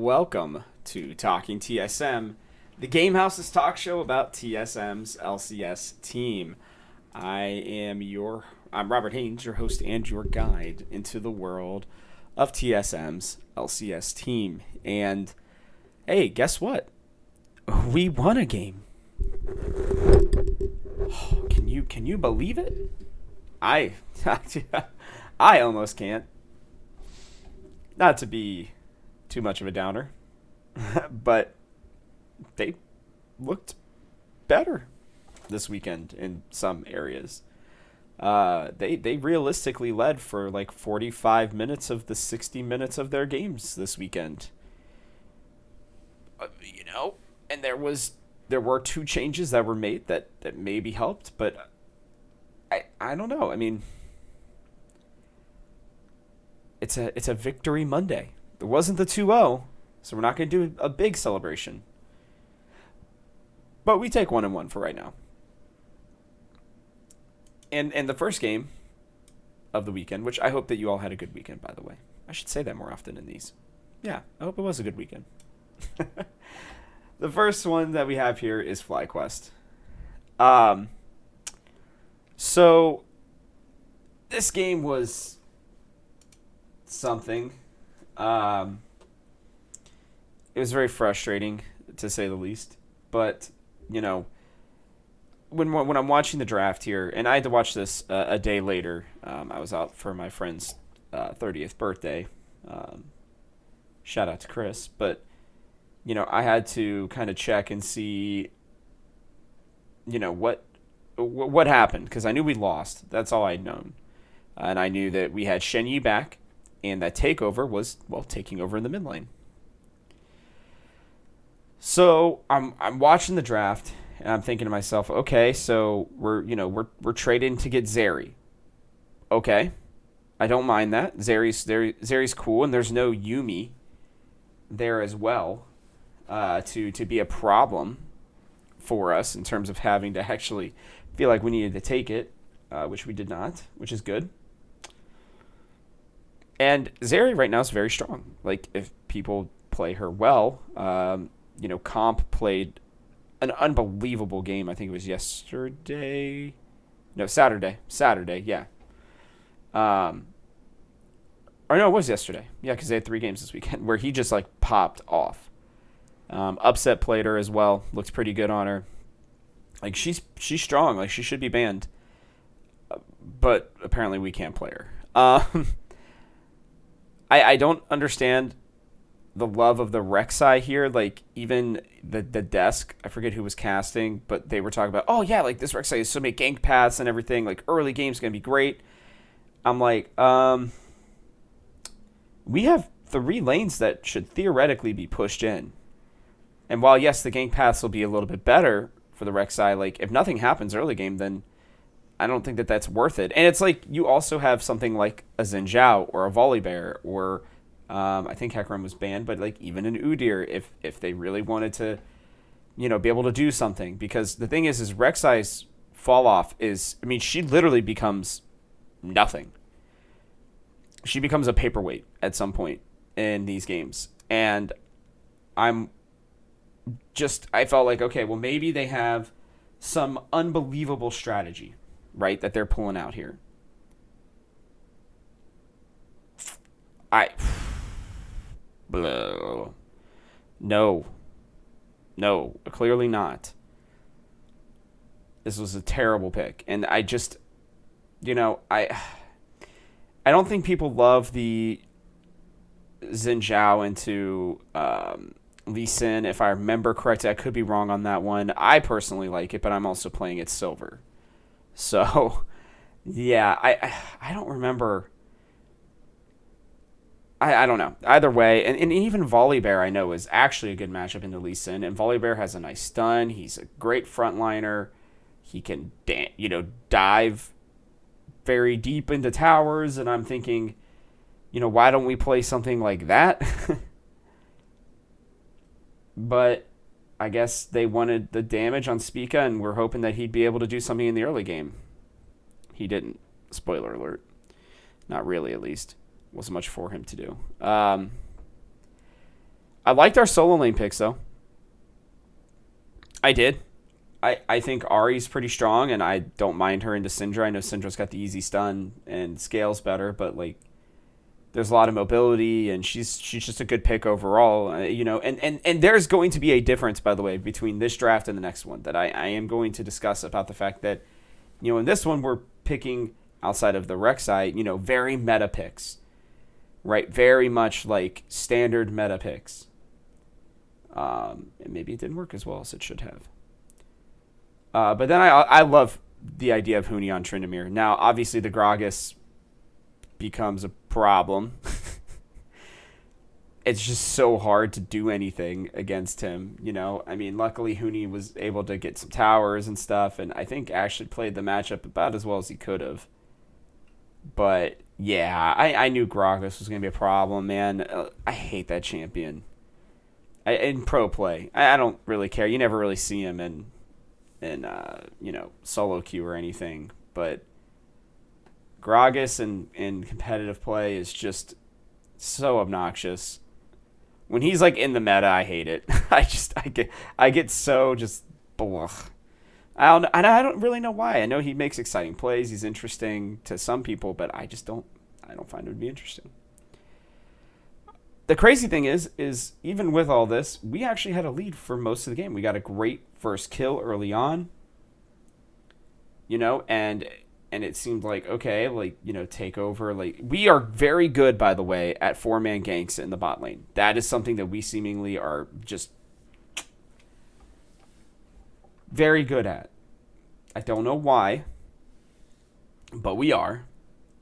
welcome to Talking TSM, the Game House's talk show about TSM's LCS team. I'm Robert Haynes, your host and your guide into the world of TSM's LCS team. And hey, guess what? We won a game. Can you believe it? I I almost can't. Not to be too much of a downer, but they looked better this weekend in some areas. They realistically led for like 45 minutes of the 60 minutes of their games this weekend. And there were two changes that were made that maybe helped, but I don't know. I mean, it's a victory Monday. There wasn't the 2-0, so we're not going to do a big celebration. But we take 1-1 for right now. And the first game of the weekend, which I hope that you all had a good weekend, by the way. I should say that more often in these. Yeah, I hope it was a good weekend. The first one that we have here is FlyQuest. So this game was something. It was very frustrating, to say the least. But, when I'm watching the draft here, and I had to watch this a day later. I was out for my friend's 30th birthday. Shout out to Chris. But, I had to kind of check and see, what happened. Because I knew we lost. That's all I'd known. And I knew that we had Shen back. And that takeover was, taking over in the mid lane. So I'm watching the draft, and I'm thinking to myself, okay, so we're trading to get Zeri. Okay, I don't mind that. Zeri's cool, and there's no Yumi there as well to be a problem for us in terms of having to actually feel like we needed to take it, which we did not, which is good. And Zeri right now is very strong. Like, if people play her well, Comp played an unbelievable game. I think it was yesterday. No, Saturday. Saturday, yeah. Or no, it was yesterday. Yeah, because they had 3 games this weekend where he just, popped off. Upset played her as well. Looked pretty good on her. Like, she's strong. Like, she should be banned. But apparently we can't play her. I don't understand the love of the Rek'Sai here. Like, even the desk, I forget who was casting, but they were talking about, oh yeah, like this Rek'Sai has so many gank paths and everything. Like, early game's gonna be great. I'm like, we have 3 lanes that should theoretically be pushed in. And while yes, the gank paths will be a little bit better for the Rek'Sai, like if nothing happens early game, then I don't think that that's worth it. And it's like you also have something like a Xin Zhao or a Volibear or I think Hecarim was banned, but like even an Udyr if they really wanted to, be able to do something. Because the thing is Rek'Sai's fall off is, I mean, she literally becomes nothing. She becomes a paperweight at some point in these games. And I felt like, okay, well maybe they have some unbelievable strategy, right, that they're pulling out here. No, clearly not. This was a terrible pick, and I just, I don't think people love the Xin Zhao into Lee Sin. If I remember correctly, I could be wrong on that one. I personally like it, but I'm also playing it silver. So, yeah, I don't remember. I don't know. Either way, and even Volibear I know is actually a good matchup into Lee Sin. And Volibear has a nice stun. He's a great frontliner. He can dive very deep into towers. And I'm thinking, why don't we play something like that? But I guess they wanted the damage on Spica, and we're hoping that he'd be able to do something in the early game. He didn't. Spoiler alert. Not really, at least. Wasn't much for him to do. I liked our solo lane picks though. I did. I think Ari's pretty strong, and I don't mind her into Syndra. I know Syndra's got the easy stun and scales better, but like there's a lot of mobility, and she's just a good pick overall. And there's going to be a difference, by the way, between this draft and the next one that I am going to discuss about the fact that, in this one we're picking outside of the Rek'Sai, very meta picks, right? Very much like standard meta picks. And maybe it didn't work as well as it should have. But then I love the idea of Huni on Tryndamere. Now, obviously, the Gragas becomes a problem. It's just so hard to do anything against him, I mean, luckily Huni was able to get some towers and stuff, and I think actually played the matchup about as well as he could have. But, yeah, I knew Gragas was going to be a problem, man. I hate that champion. In pro play, I don't really care. You never really see him in solo queue or anything, but Gragas in competitive play is just so obnoxious. When he's like in the meta, I hate it. I get so just blah. I don't really know why. I know he makes exciting plays. He's interesting to some people, but I don't find it to be interesting. The crazy thing is even with all this, we actually had a lead for most of the game. We got a great first kill early on, and it seemed like, okay, take over. Like, we are very good, by the way, at 4-man ganks in the bot lane. That is something that we seemingly are just very good at. I don't know why, but we are.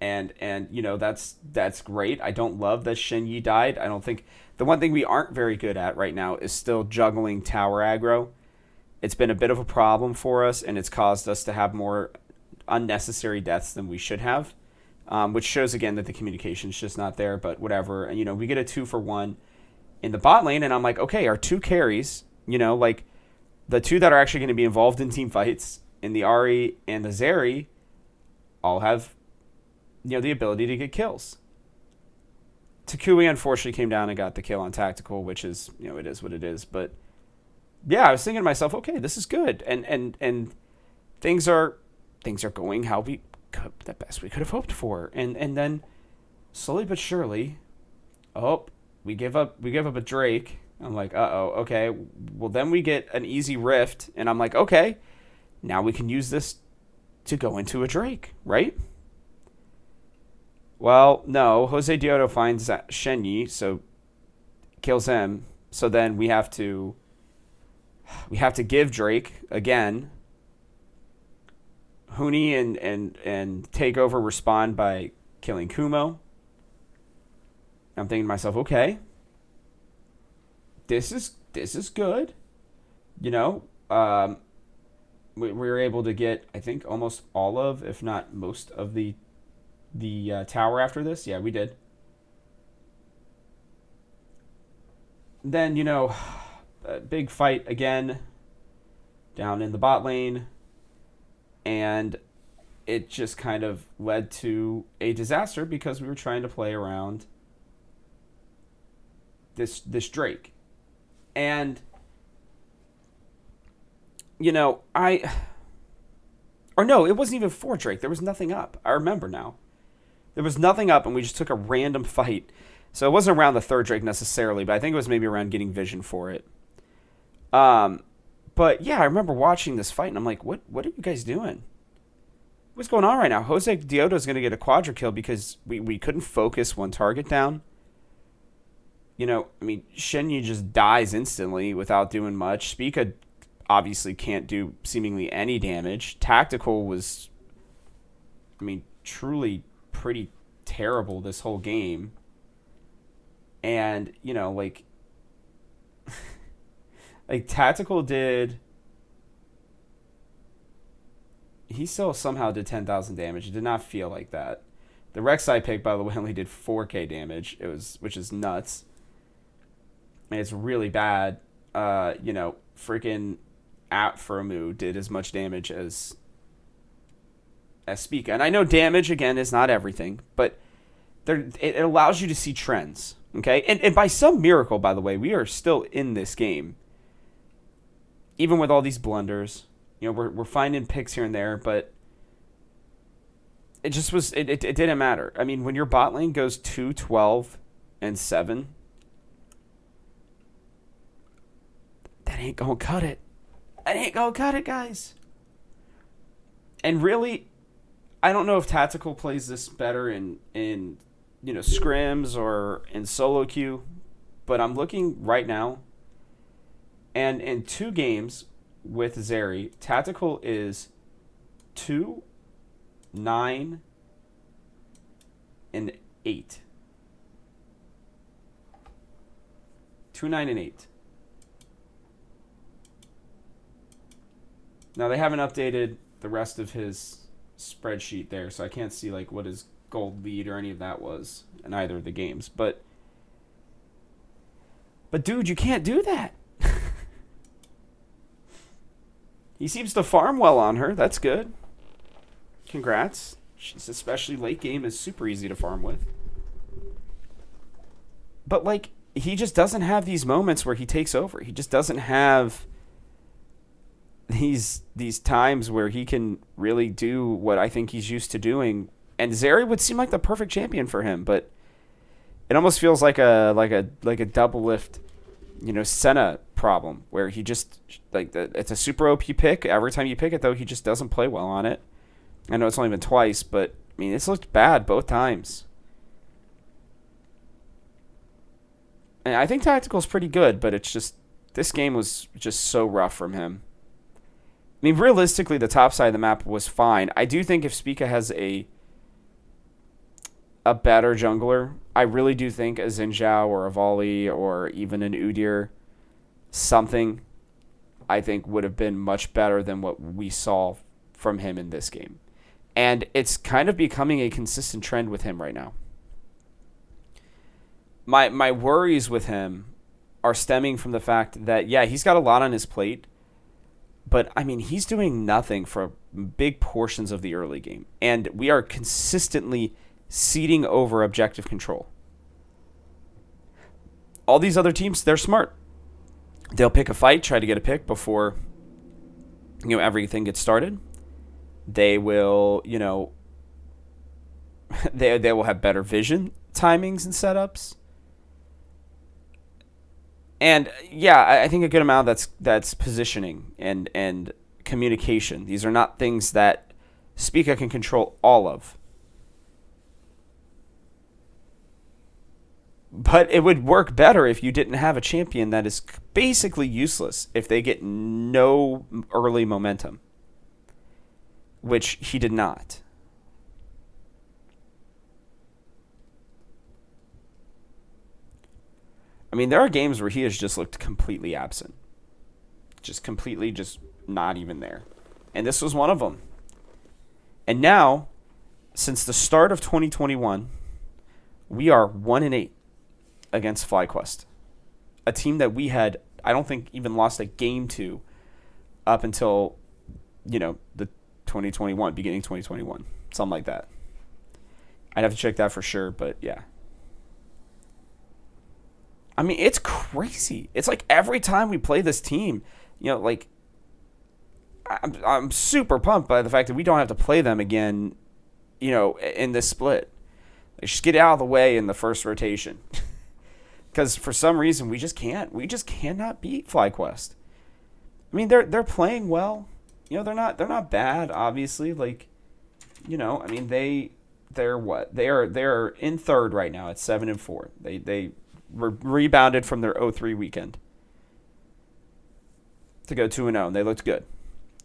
And that's great. I don't love that Shen Yi died. I don't think the one thing we aren't very good at right now is still juggling tower aggro. It's been a bit of a problem for us, and it's caused us to have more unnecessary deaths than we should have, which shows again that the communication's just not there. But whatever. And we get a 2-for-1 in the bot lane, and I'm like, okay, our 2 carries, like the 2 that are actually going to be involved in team fights, in the Ahri and the Zeri, all have the ability to get kills. Takui unfortunately came down and got the kill on Tactical, which is, it is what it is. But yeah, I was thinking to myself, okay, this is good, and things are going how the best we could have hoped for, and then slowly but surely, we give up a Drake. I'm like, okay, well then we get an easy rift, and I'm like, okay, now we can use this to go into a Drake, right? Well, no, Jose Diodo finds Shen Yi, so kills him. So then we have to give Drake again. Huni and Takeover respond by killing Kumo. I'm thinking to myself, okay, this is good. We were able to get, I think, almost all of, if not most of the tower after this. Yeah, we did. Then, a big fight again down in the bot lane, and it just kind of led to a disaster because we were trying to play around this Drake. And it wasn't even for Drake. There was nothing up. I remember now. There was nothing up, and we just took a random fight. So it wasn't around the 3rd Drake necessarily, but I think it was maybe around getting vision for it. But yeah, I remember watching this fight, and I'm like, what are you guys doing? What's going on right now? Jose Diodo's going to get a quadra kill because we couldn't focus one target down. Shen Yi just dies instantly without doing much. Spica obviously can't do seemingly any damage. Tactical was, truly pretty terrible this whole game. And, like Tactical did... He still somehow did 10,000 damage. It did not feel like that. The Rek'Sai pick, by the way, only did 4k damage, which is nuts. And it's really bad. Freaking Atfromu did as much damage as Spica. And I know damage, again, is not everything, but it allows you to see trends, Okay? And by some miracle, by the way, we are still in this game. Even with all these blunders. You know, we're finding picks here and there, but it just was it didn't matter. I mean, when your bot lane goes 2-12-7, that ain't gonna cut it. That ain't gonna cut it, guys. And really, I don't know if Tactical plays this better in scrims or in solo queue, but I'm looking right now, and in 2 games with Zeri, Tactical is 2-9-8. 2-9-8. Now they haven't updated the rest of his spreadsheet there, so I can't see like what his gold lead or any of that was in either of the games. But dude, you can't do that. He seems to farm well on her. That's good. Congrats. She's especially late game is super easy to farm with. But like he just doesn't have these moments where he takes over. He just doesn't have these times where he can really do what I think he's used to doing. And Zeri would seem like the perfect champion for him, but it almost feels like a double lift, Senna problem where he just it's a super OP pick. Every time you pick it though, he just doesn't play well on it. I know it's only been twice, but I mean it's looked bad both times. And I think Tactical's pretty good, but it's just this game was just so rough from him. I mean, realistically, the top side of the map was fine. I do think if Spica has a better jungler, I really do think a Xin Zhao or a Volley or even an Udyr, something, I think would have been much better than what we saw from him in this game. And it's kind of becoming a consistent trend with him right now. My worries with him are stemming from the fact that, yeah, he's got a lot on his plate, but, I mean, he's doing nothing for big portions of the early game. And we are consistently ceding over objective control. All these other teams, they're smart. They'll pick a fight, try to get a pick before, everything gets started. They will, they will have better vision, timings, and setups. And yeah, I think a good amount that's positioning and communication. These are not things that Spica can control all of. But it would work better if you didn't have a champion that is basically useless if they get no early momentum, which he did not. I mean, there are games where he has just looked completely absent. Just not even there. And this was one of them. And now, since the start of 2021, we are 1-8 against FlyQuest. A team that we had, I don't think, even lost a game to up until, the 2021, beginning 2021. Something like that. I'd have to check that for sure, but yeah. I mean, it's crazy. It's like every time we play this team, I'm super pumped by the fact that we don't have to play them again, in this split. Just get out of the way in the first rotation. Because for some reason, we just can't. We just cannot beat FlyQuest. I mean, they're playing well. They're not bad, obviously. I mean, they're what? They're in third right now at 7-4. They rebounded from their 0-3 weekend to go 2-0, and they looked good.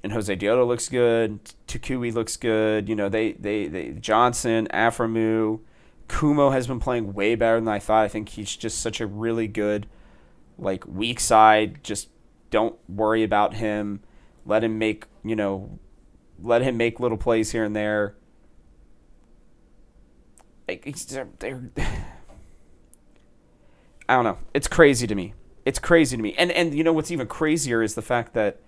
And Jose Dioto looks good. Tukui looks good. They Johnson, Aframu, Kumo has been playing way better than I thought. I think he's just such a really good, weak side. Just don't worry about him. Let him make little plays here and there. They're I don't know. It's crazy to me. And what's even crazier is the fact that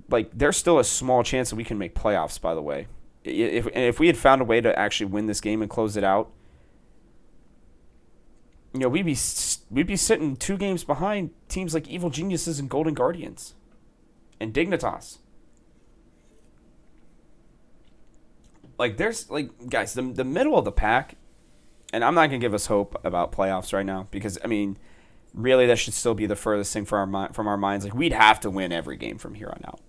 there's still a small chance that we can make playoffs, by the way. If we had found a way to actually win this game and close it out, we'd be sitting 2 games behind teams like Evil Geniuses and Golden Guardians and Dignitas. Like there's like guys, the middle of the pack, and I'm not gonna give us hope about playoffs right now because I mean, really that should still be the furthest thing from our minds. Like we'd have to win every game from here on out.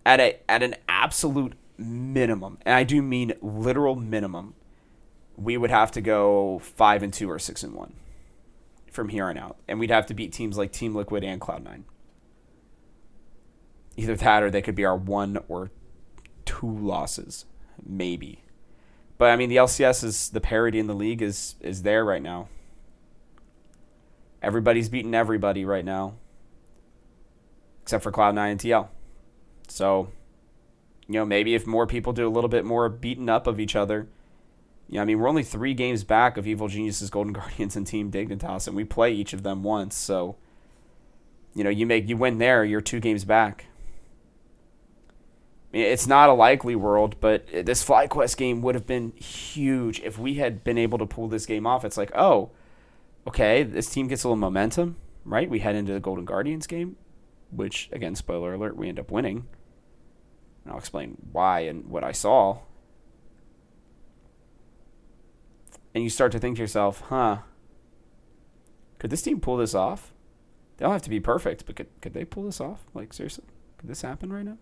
At an absolute minimum, and I do mean literal minimum, we would have to go 5-2 or 6-1 from here on out, and we'd have to beat teams like Team Liquid and Cloud9. Either that, or they could be our 1 or 2 losses, maybe. But I mean, the LCS is the parity in the league is there right now. Everybody's beating everybody right now, except for Cloud9 and TL. So, maybe if more people do a little bit more beating up of each other. I mean, we're only 3 games back of Evil Geniuses, Golden Guardians, and Team Dignitas, and we play each of them once. So, you win there, you're 2 games back. I mean, it's not a likely world, but this FlyQuest game would have been huge if we had been able to pull this game off. It's like, oh, okay, this team gets a little momentum, right? We head into the Golden Guardians game, which, again, spoiler alert, we end up winning. And I'll explain why and what I saw. And you start to think to yourself, could this team pull this off? They don't have to be perfect, but could they pull this off? Like, seriously? Could this happen right now?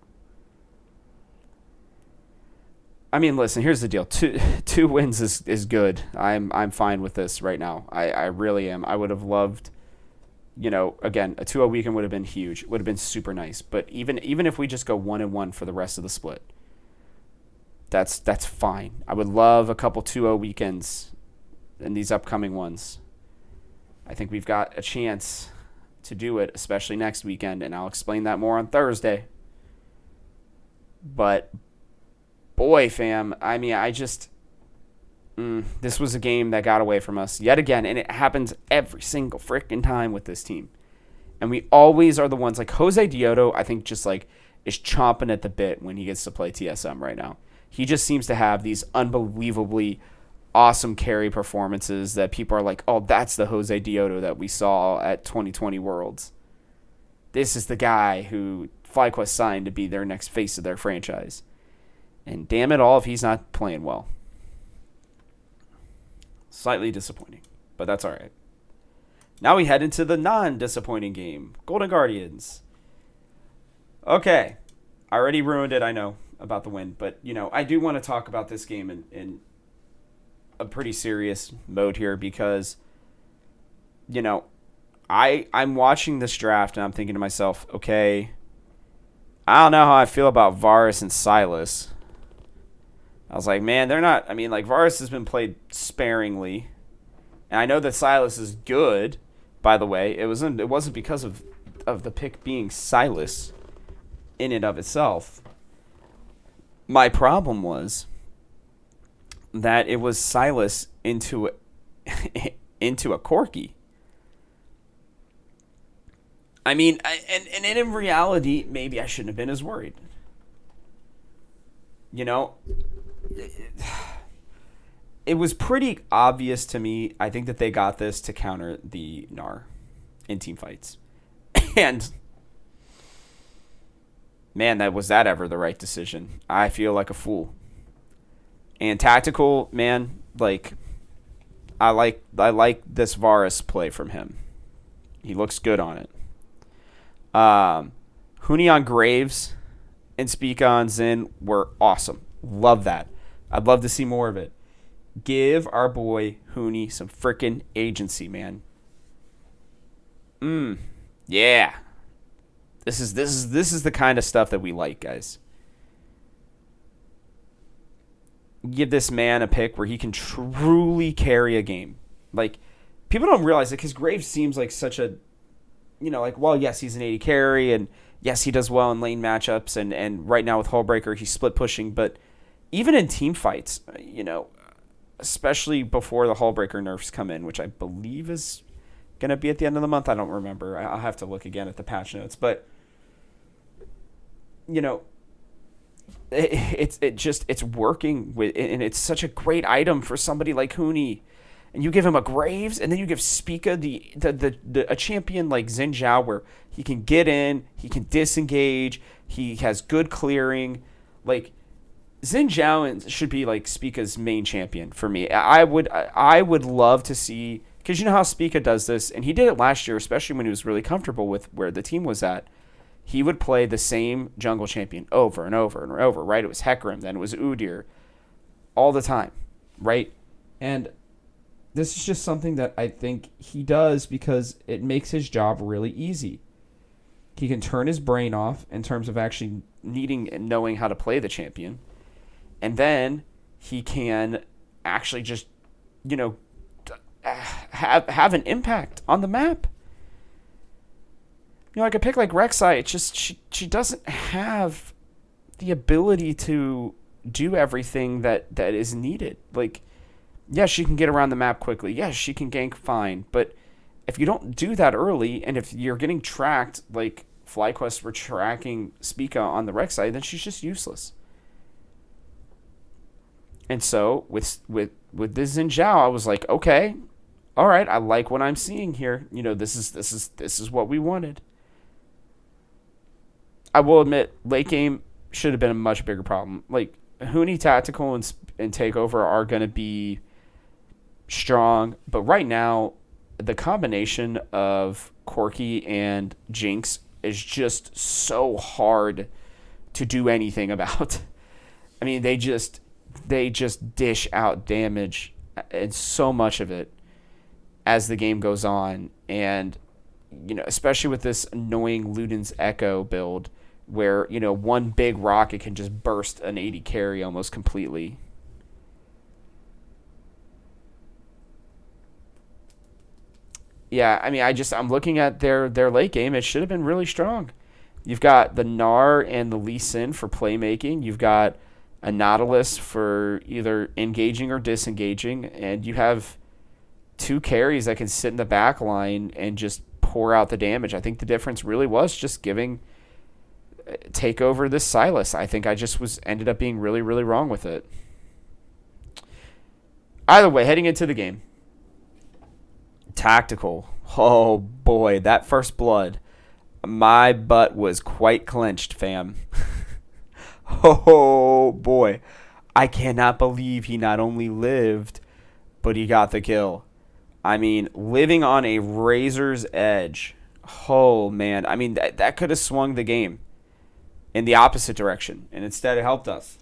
I mean, listen, here's the deal. Two wins is good. I'm fine with this right now. I really am. I would have loved, again, a 2-0 weekend would have been huge. It would have been super nice. But even if we just go 1-1 for the rest of the split, that's fine. I would love a couple 2-0 weekends in these upcoming ones. I think we've got a chance to do it, especially next weekend, and I'll explain that more on Thursday. But boy, fam, I mean, this was a game that got away from us yet again, and it happens every single freaking time with this team. And we always are the ones, like Jose Dioto, I think just like is chomping at the bit when he gets to play TSM right now. He just seems to have these unbelievably awesome carry performances that people are like, oh, that's the Jose Dioto that we saw at 2020 Worlds. This is the guy who FlyQuest signed to be their next face of their franchise. And damn it all if he's not playing well. Slightly disappointing, but that's all right. Now we head into the non-disappointing game, Golden Guardians. Okay, I already ruined it, I know, about the win, but, I do want to talk about this game in a pretty serious mode here because, I'm watching this draft and I'm thinking to myself, okay, I don't know how I feel about Varus and Silas. I was like, man, they're not. I mean, like, Varus has been played sparingly. And I know that Silas is good, by the way. It wasn't because of the pick being Silas in and of itself. My problem was that it was Silas into a Corki. I mean, and in reality, maybe I shouldn't have been as worried. It was pretty obvious to me. I think that they got this to counter the Gnar in team fights. And, man, was that ever the right decision? I feel like a fool. And tactical, man, like, I like this Varus play from him. He looks good on it. Huni on Graves and Speak on Zin were awesome. Love that. I'd love to see more of it. Give our boy Huni some freaking agency, man. Yeah. This is the kind of stuff that we like, guys. Give this man a pick where he can truly carry a game. Like, people don't realize it because Graves seems like such a, well, yes, he's an 80 carry, and yes, he does well in lane matchups, and right now with Hullbreaker, he's split pushing, but even in team fights, especially before the Hullbreaker nerfs come in, which I believe is going to be at the end of the month. I don't remember. I'll have to look again at the patch notes, but it's working with, and it's such a great item for somebody like Huni. and you give him a Graves, and then you give Spica a champion like Xin Zhao where he can get in, he can disengage, he has good clearing. Like Xin Zhao should be like Spica's main champion for me. I would love to see, because you know how Spica does this, and he did it last year, especially when he was really comfortable with where the team was at. He would play the same jungle champion over and over and over, right? It was Hecarim, then it was Udyr, all the time, right? And this is just something that I think he does because it makes his job really easy. He can turn his brain off in terms of actually needing and knowing how to play the champion. And then he can actually just, have an impact on the map. Like a pick like Rek'Sai, it's just she doesn't have the ability to do everything that is needed. Like, yes, she can get around the map quickly. Yes, she can gank fine. But if you don't do that early, and if you're getting tracked like FlyQuest were tracking Spica on the Rek'Sai, then she's just useless. And so with this Xin Zhao, I was like, okay, all right, I like what I'm seeing here. This is what we wanted. I will admit, late game should have been a much bigger problem. Like, Huni Tactical and Takeover are going to be strong, but right now, the combination of Corki and Jinx is just so hard to do anything about. I mean, they just dish out damage, and so much of it as the game goes on. And, especially with this annoying Luden's Echo build, where, one big rocket can just burst an 80 carry almost completely. Yeah, I mean, I'm looking at their late game. It should have been really strong. You've got the Gnar and the Lee Sin for playmaking. You've got a Nautilus for either engaging or disengaging. And you have two carries that can sit in the back line and just pour out the damage. I think the difference really was just giving Takeover this Sylas. I think I just ended up being really, really wrong with it. Either way, heading into the game. Tactical. Oh boy, that first blood. My butt was quite clenched, fam. Oh boy. I cannot believe he not only lived, but he got the kill. I mean, living on a razor's edge. Oh man. I mean, that could have swung the game in the opposite direction, and instead it helped us.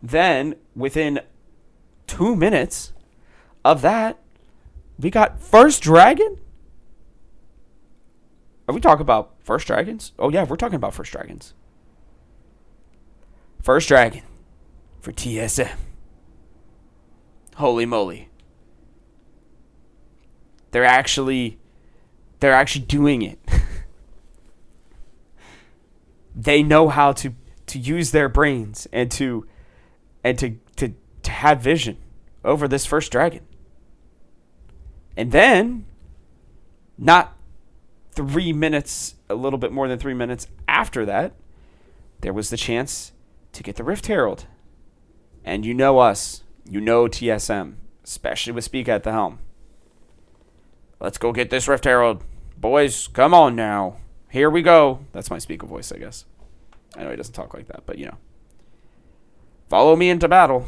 Then, within 2 minutes of that, we got first dragon? Are we talking about first dragons? Oh yeah, we're talking about first dragons. First dragon for TSM. Holy moly. They're actually doing it. They know how to use their brains and to have vision over this first dragon. And then, not 3 minutes, a little bit more than 3 minutes after that, there was the chance to get the Rift Herald. And you know us, you know TSM, especially with Spica at the helm. Let's go get this Rift Herald. Boys, come on now. Here we go. That's my Spica voice, I guess. I know he doesn't talk like that, but follow me into battle.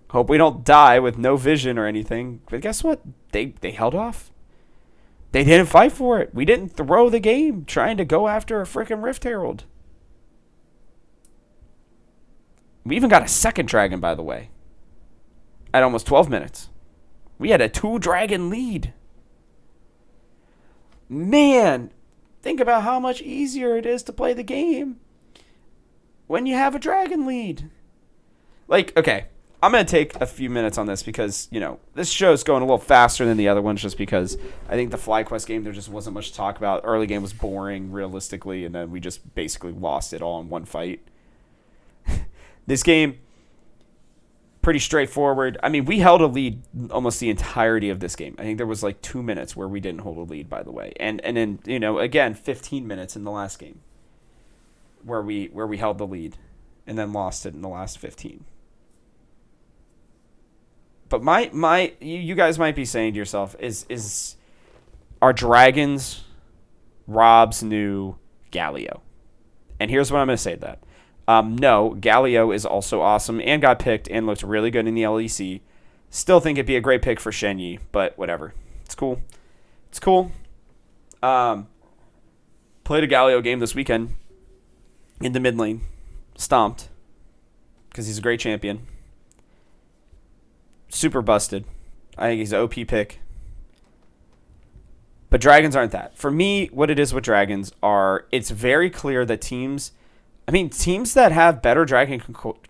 Hope we don't die with no vision or anything. But guess what? They held off. They didn't fight for it. We didn't throw the game trying to go after a freaking Rift Herald. We even got a second dragon, by the way, at almost 12 minutes. We had a 2-dragon lead. Man, think about how much easier it is to play the game when you have a dragon lead. Like, okay, I'm going to take a few minutes on this because, this show's going a little faster than the other ones just because I think the FlyQuest game, there just wasn't much to talk about. Early game was boring, realistically, and then we just basically lost it all in one fight. This game, pretty straightforward. I mean, we held a lead almost the entirety of this game. I think there was like 2 minutes where we didn't hold a lead, by the way. And then, again, 15 minutes in the last game where we held the lead. and then lost it in the last 15. But you guys might be saying to yourself, are Dragons Rob's new Galio? And here's what I'm going to say to that. No, Galio is also awesome and got picked and looked really good in the LEC. Still think it'd be a great pick for Shenyi, but whatever. It's cool. It's cool. Played a Galio game this weekend in the mid lane. Stomped. Because he's a great champion. Super busted. I think he's an OP pick. But Dragons aren't that. For me, what it is with Dragons are, it's very clear that teams that have better Dragon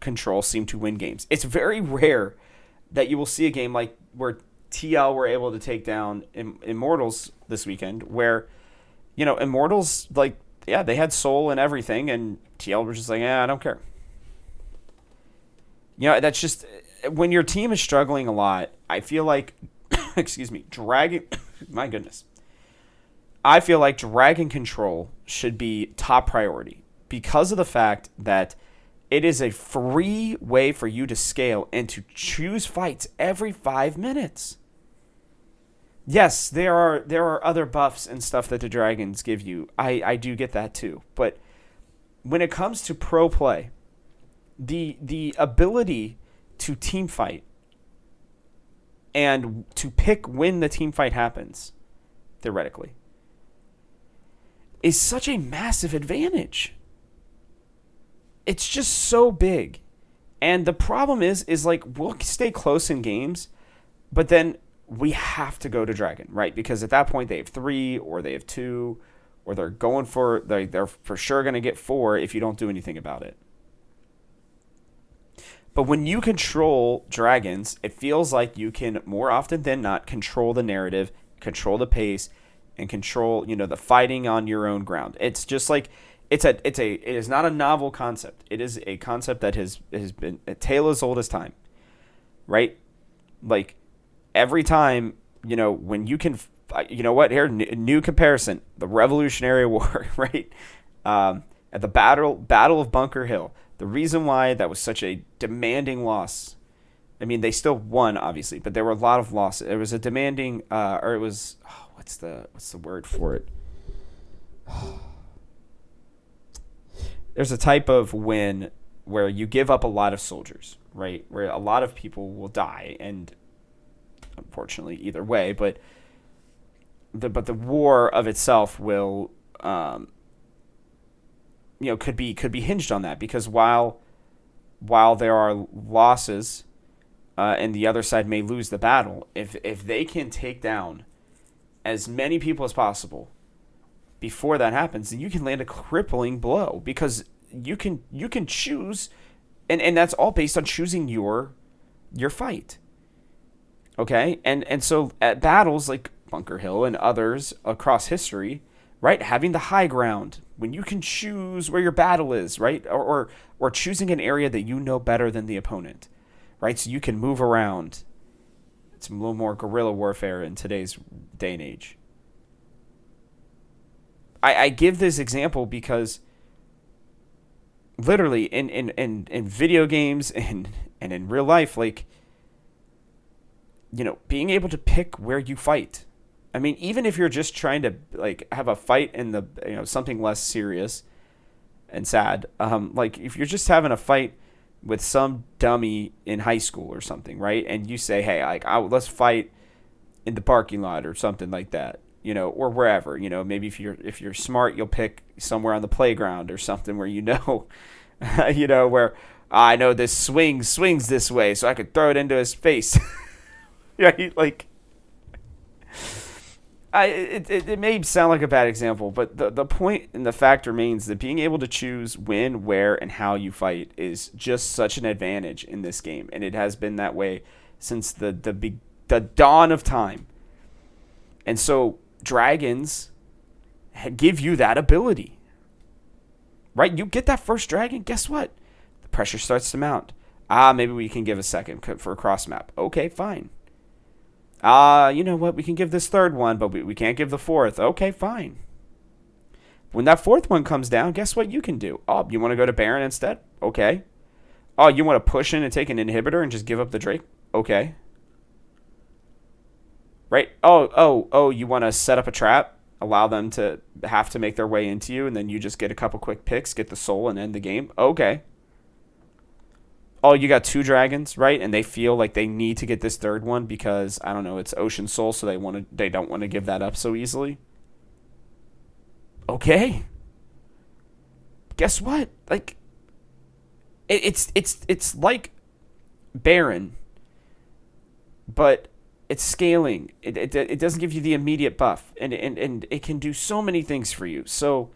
control seem to win games. It's very rare that you will see a game like where TL were able to take down Immortals this weekend, where, Immortals, they had soul and everything, and TL was just like, I don't care. That's just, when your team is struggling a lot, I feel like, Dragon, my goodness. I feel like Dragon control should be top priority because of the fact that it is a free way for you to scale and to choose fights every 5 minutes. Yes, there are other buffs and stuff that the Dragons give you. I do get that too. But when it comes to pro play, the ability to team fight and to pick when the team fight happens, theoretically, is such a massive advantage. It's just so big. And the problem is we'll stay close in games, but then we have to go to Dragon, right? Because at that point they have 3 or they have 2 or they're for sure going to get 4 if you don't do anything about it. But when you control Dragons, it feels like you can more often than not control the narrative, control the pace, and control, the fighting on your own ground. It's just like it is not a novel concept. It is a concept that has been a tale as old as time, right? Like every time, when you can, here, new comparison, the Revolutionary War, right? At the Battle of Bunker Hill, the reason why that was such a demanding loss, they still won obviously, but there were a lot of losses. It was a demanding, what's the word for it? There's a type of win where you give up a lot of soldiers, right? Where a lot of people will die, and unfortunately, either way, but the war of itself will, could be hinged on that, because while there are losses, and the other side may lose the battle, if they can take down as many people as possible before that happens, then you can land a crippling blow, because you can choose, and that's all based on choosing your fight. Okay? And so at battles like Bunker Hill and others across history, right, having the high ground, when you can choose where your battle is, right? Or choosing an area that you know better than the opponent, right? So you can move around. It's a little more guerrilla warfare in today's day and age. I give this example because literally in video games and in real life, being able to pick where you fight. Even if you're just trying to have a fight in the something less serious and sad, if you're just having a fight with some dummy in high school or something, right? And you say, hey, let's fight in the parking lot or something like that, or wherever, maybe if you're smart, you'll pick somewhere on the playground or something where where I know this swings this way, so I could throw it into his face. It may sound like a bad example, but the point and the fact remains that being able to choose when, where, and how you fight is just such an advantage in this game, and it has been that way since the dawn of time. And so Dragons give you that ability, right? You get that first dragon, guess what? The pressure starts to mount. Maybe we can give a second for a cross map. Okay, fine. You know what? We can give this third one, but we can't give the fourth. Okay, fine. When that fourth one comes down, guess what you can do? Oh, you want to go to Baron instead? Okay. Oh, you want to push in and take an inhibitor and just give up the Drake? Okay. Right? Oh, you want to set up a trap, allow them to have to make their way into you, and then you just get a couple quick picks, get the soul, and end the game? Okay. Oh, you got two dragons, right? And they feel like they need to get this third one because, I don't know, it's Ocean Soul, so they don't want to give that up so easily. Okay. Guess what? Like, it's like Baron, but it's scaling. It doesn't give you the immediate buff, and it can do so many things for you. So,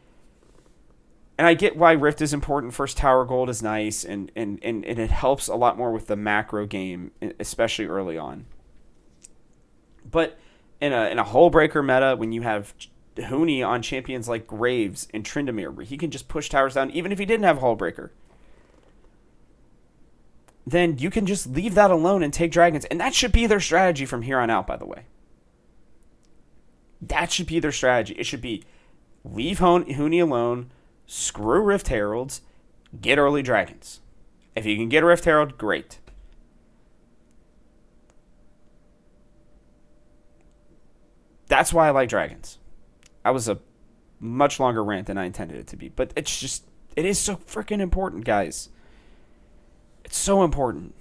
and I get why Rift is important. First Tower Gold is nice, and it helps a lot more with the macro game, especially early on. But in a Hull Breaker meta, when you have Huni on champions like Graves and Tryndamere, where he can just push towers down, even if he didn't have Hull Breaker, then you can just leave that alone and take dragons. And that should be their strategy from here on out, by the way. That should be their strategy. It should be leave Huni alone, screw Rift Heralds, get early dragons. If you can get a Rift Herald, great. That's why I like dragons. I was a much longer rant than I intended it to be. But it's just, it is so freaking important, guys. It's so important.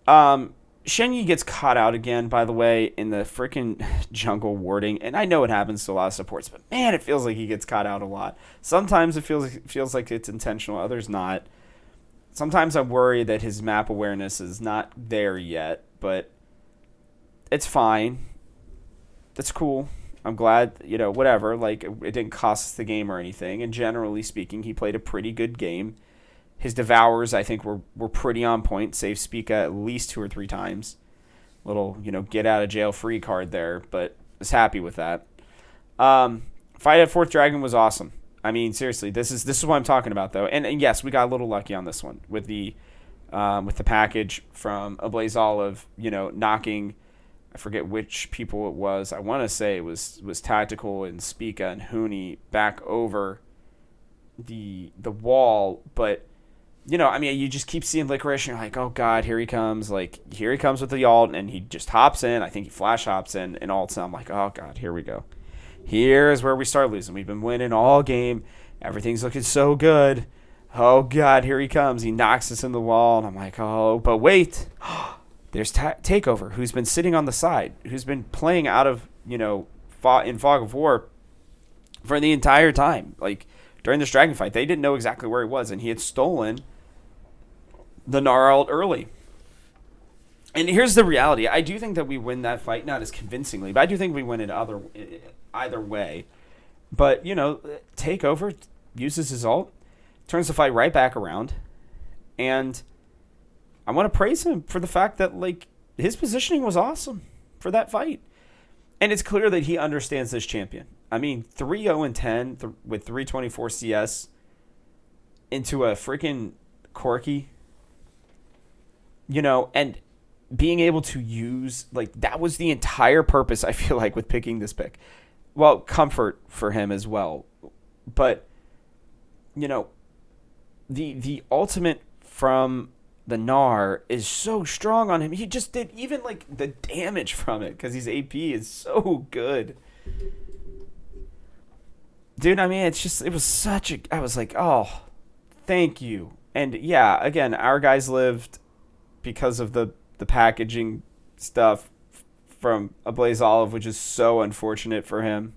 Shenyi gets caught out again, by the way, in the freaking jungle warding, and I know it happens to a lot of supports, but man, it feels like he gets caught out a lot. Sometimes it feels like it's intentional, others not. Sometimes I worry that his map awareness is not there yet, but it's fine. That's cool. I'm glad, whatever. Like, it didn't cost us the game or anything, and generally speaking, he played a pretty good game. His devours, I think, were pretty on point. Saved Spica at least 2 or 3 times. Little, get out of jail free card there, but was happy with that. Fight at 4th Dragon was awesome. I mean, seriously, this is what I'm talking about, though. And yes, we got a little lucky on this one with the package from Ablaze Olive, knocking, I forget which people it was. I want to say it was Tactical and Spica and Huni back over the wall, but you just keep seeing Licorice, and you're like, oh god, here he comes. Like, here he comes with the ult, and he just hops in. I think he flash hops in and ults, and I'm like, oh god, here we go. Here's where we start losing. We've been winning all game. Everything's looking so good. Oh god, here he comes. He knocks us in the wall, and I'm like, oh, but wait. There's Takeover, who's been sitting on the side, who's been playing out of, in Fog of War for the entire time. Like, during this dragon fight, they didn't know exactly where he was, and he had stolen the Gnar ult early. And here's the reality. I do think that we win that fight, not as convincingly, but I do think we win it either way. But, Takeover uses his ult, turns the fight right back around, and I want to praise him for the fact that, like, his positioning was awesome for that fight. And it's clear that he understands this champion. I mean, 3-0-10 with 324 CS into a freaking Corki, and being able to use, like, that was the entire purpose, I feel like, with picking this pick. Well, comfort for him as well. But, the ultimate from the Gnar is so strong on him. He just did even, like, the damage from it because his AP is so good. Dude, I mean, it was such a... I was like, oh, thank you. And, yeah, again, our guys lived because of the packaging stuff from Ablaze Olive, which is so unfortunate for him.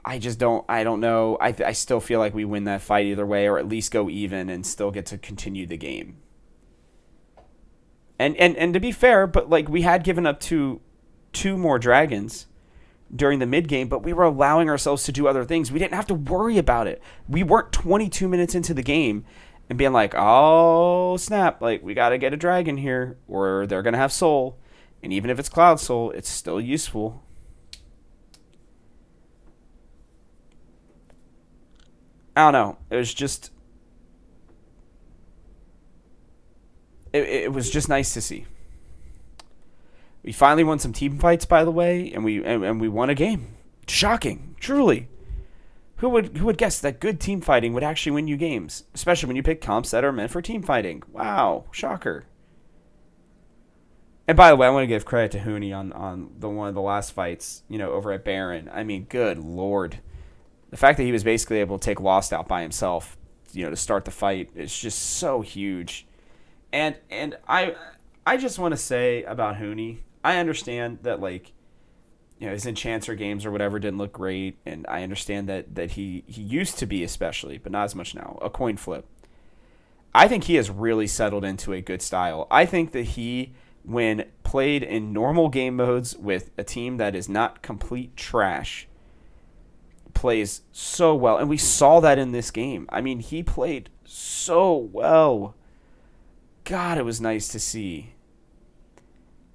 I don't know. I still feel like we win that fight either way, or at least go even and still get to continue the game. And to be fair, but, like, we had given up two more dragons during the mid game, but we were allowing ourselves to do other things. We didn't have to worry about it. We weren't 22 minutes into the game and being like, oh snap, like, we got to get a dragon here or they're going to have soul. And even if it's Cloud Soul, it's still useful. I don't know. It was just... It was just nice to see. We finally won some team fights, by the way, and we won a game. Shocking, truly. Who would guess that good team fighting would actually win you games, especially when you pick comps that are meant for team fighting? Wow, shocker. And by the way, I want to give credit to Hooney on the one of the last fights, over at Baron. I mean, good lord, the fact that he was basically able to take Lost out by himself, to start the fight is just so huge. And I just want to say about Hooney, I understand that his Enchanter games or whatever didn't look great, and I understand that he used to be, especially, but not as much now, a coin flip. I think he has really settled into a good style. I think that he, when played in normal game modes with a team that is not complete trash, plays so well. And we saw that in this game. I mean, he played so well. God, it was nice to see.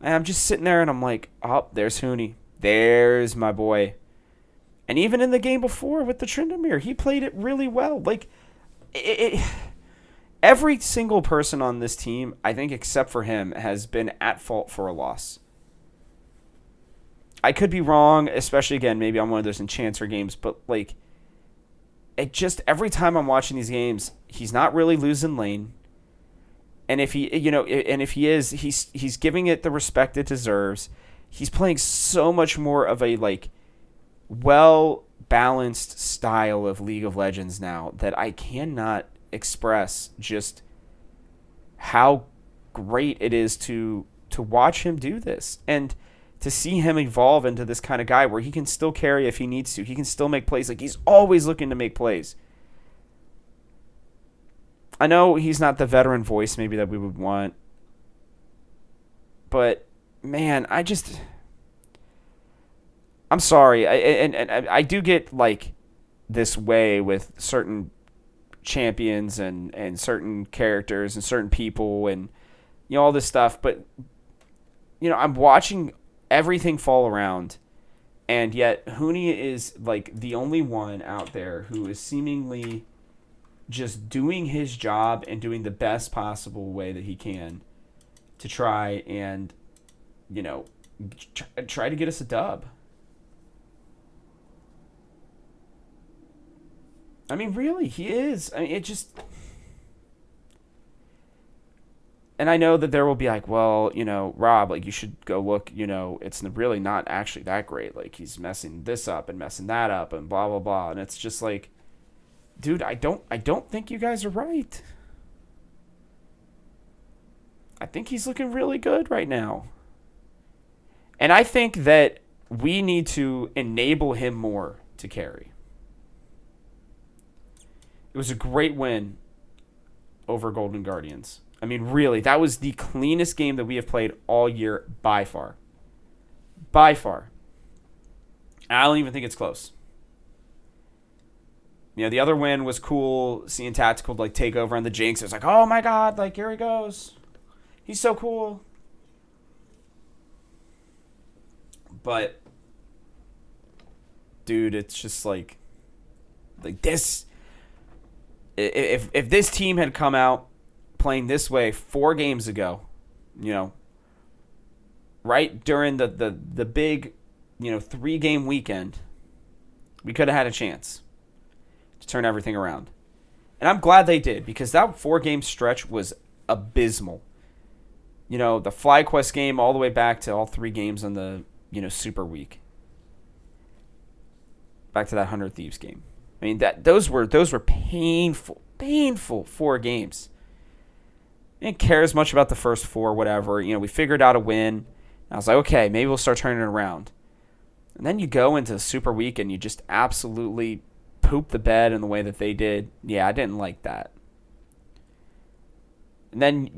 And I'm just sitting there and I'm like, oh, there's Hooney. There's my boy. And even in the game before with the Tryndamere, he played it really well. Every single person on this team, I think except for him, has been at fault for a loss. I could be wrong, especially, again, maybe on one of those Enchanter games, but it just, every time I'm watching these games, he's not really losing lane. And if he, and if he is, he's giving it the respect it deserves. He's playing so much more of a well-balanced style of League of Legends now that I cannot express just how great it is to watch him do this and to see him evolve into this kind of guy where he can still carry if he needs to. He can still make plays. He's always looking to make plays. I know he's not the veteran voice maybe that we would want, but man, I'm sorry. I do get this way with certain champions and certain characters and certain people and all this stuff, but I'm watching everything fall around, and yet Hooney is the only one out there who is seemingly just doing his job and doing the best possible way that he can to try and try to get us a dub. I mean, really, he is. I mean, it just... And I know that there will be well, Rob, you should go look, it's really not actually that great. He's messing this up and messing that up and blah, blah, blah. And it's just dude, I don't think you guys are right. I think he's looking really good right now. And I think that we need to enable him more to carry. It was a great win over Golden Guardians. I mean, really, that was the cleanest game that we have played all year by far. By far. I don't even think it's close. The other win was cool, seeing Tactical take over on the Jinx. It was oh my god, here he goes. He's so cool. But, dude, it's just this. If this team had come out playing this way 4 games ago, right during the big, 3-game weekend, we could have had a chance to turn everything around. And I'm glad they did, because that 4-game stretch was abysmal. The FlyQuest game all the way back to all 3 games on the, Super Week. Back to that 100 Thieves game. I mean, those were painful 4 games. I didn't care as much about the first 4, whatever. We figured out a win. I was okay, maybe we'll start turning it around. And then you go into Super Week and you just absolutely poop the bed in the way that they did. Yeah, I didn't like that. And then,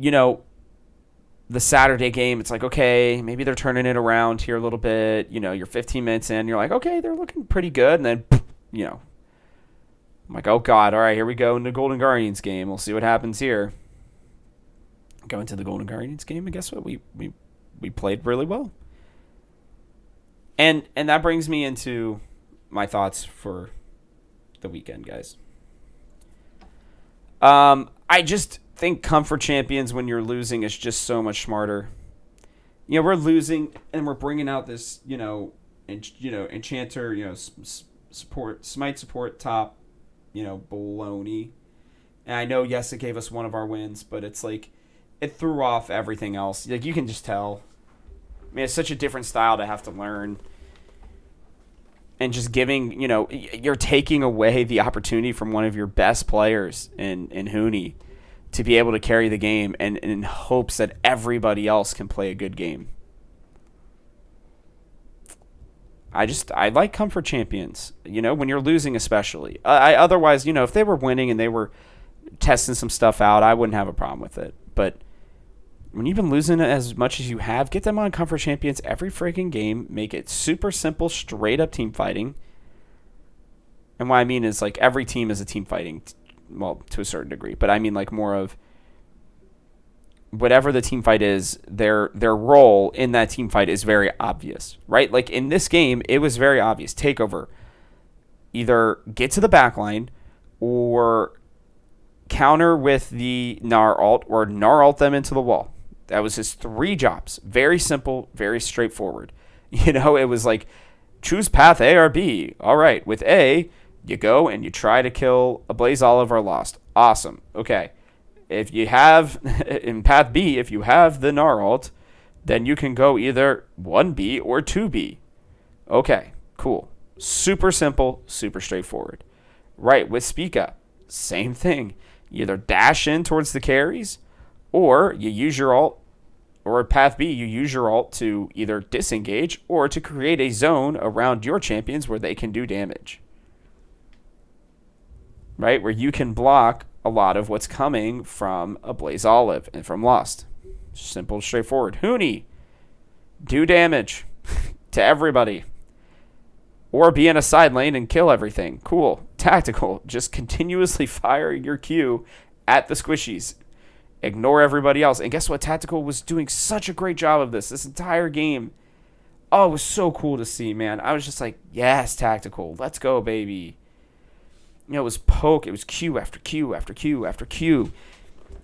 the Saturday game, it's okay, maybe they're turning it around here a little bit. You're 15 minutes in, you're okay, they're looking pretty good. And then, I'm oh God, all right, here we go in the Golden Guardians game. We'll see what happens here. Go into the Golden Guardians game, and guess what? We played really well. And that brings me into my thoughts for the weekend, guys. I just think comfort champions when you're losing is just so much smarter. We're losing and we're bringing out this, Enchanter, Smite support top, baloney. And I know, yes, it gave us one of our wins, but it's like it threw off everything else. Like, you can just tell. I mean, it's such a different style to have to learn. And just giving, you're taking away the opportunity from one of your best players in Hooney to be able to carry the game and in hopes that everybody else can play a good game. I like comfort champions, when you're losing especially. Otherwise, if they were winning and they were testing some stuff out, I wouldn't have a problem with it. But when you've been losing as much as you have, get them on comfort champions every freaking game. Make it super simple, straight up team fighting. And what I mean is, like, every team is a team fighting, well, to a certain degree. But I mean, like, more of whatever the team fight is, their role in that team fight is very obvious, right? Like, in this game, it was very obvious. Takeover, either get to the back line or counter with the Gnar ult or Gnar ult them into the wall. That was his 3 jobs. Very simple, very straightforward. It was like, choose path A or B. All right, with A, you go and you try to kill a Blaze Olive or Lost. Awesome. Okay. If you have, in path B, if you have the Gnar ult, then you can go either 1B or 2B. Okay, cool. Super simple, super straightforward. Right, with Spica, same thing. You either dash in towards the carries, or you use your ult, or path B, you use your ult to either disengage or to create a zone around your champions where they can do damage. Right, where you can block a lot of what's coming from a Blaze Olive and from Lost. Simple, straightforward. Hooney, do damage to everybody. Or be in a side lane and kill everything. Cool. Tactical, just continuously fire your Q at the squishies. Ignore everybody else. And guess what? Tactical was doing such a great job of this entire game. Oh, it was so cool to see, man. I was just like, yes, Tactical. Let's go, baby. It was poke. It was Q after Q after Q after Q.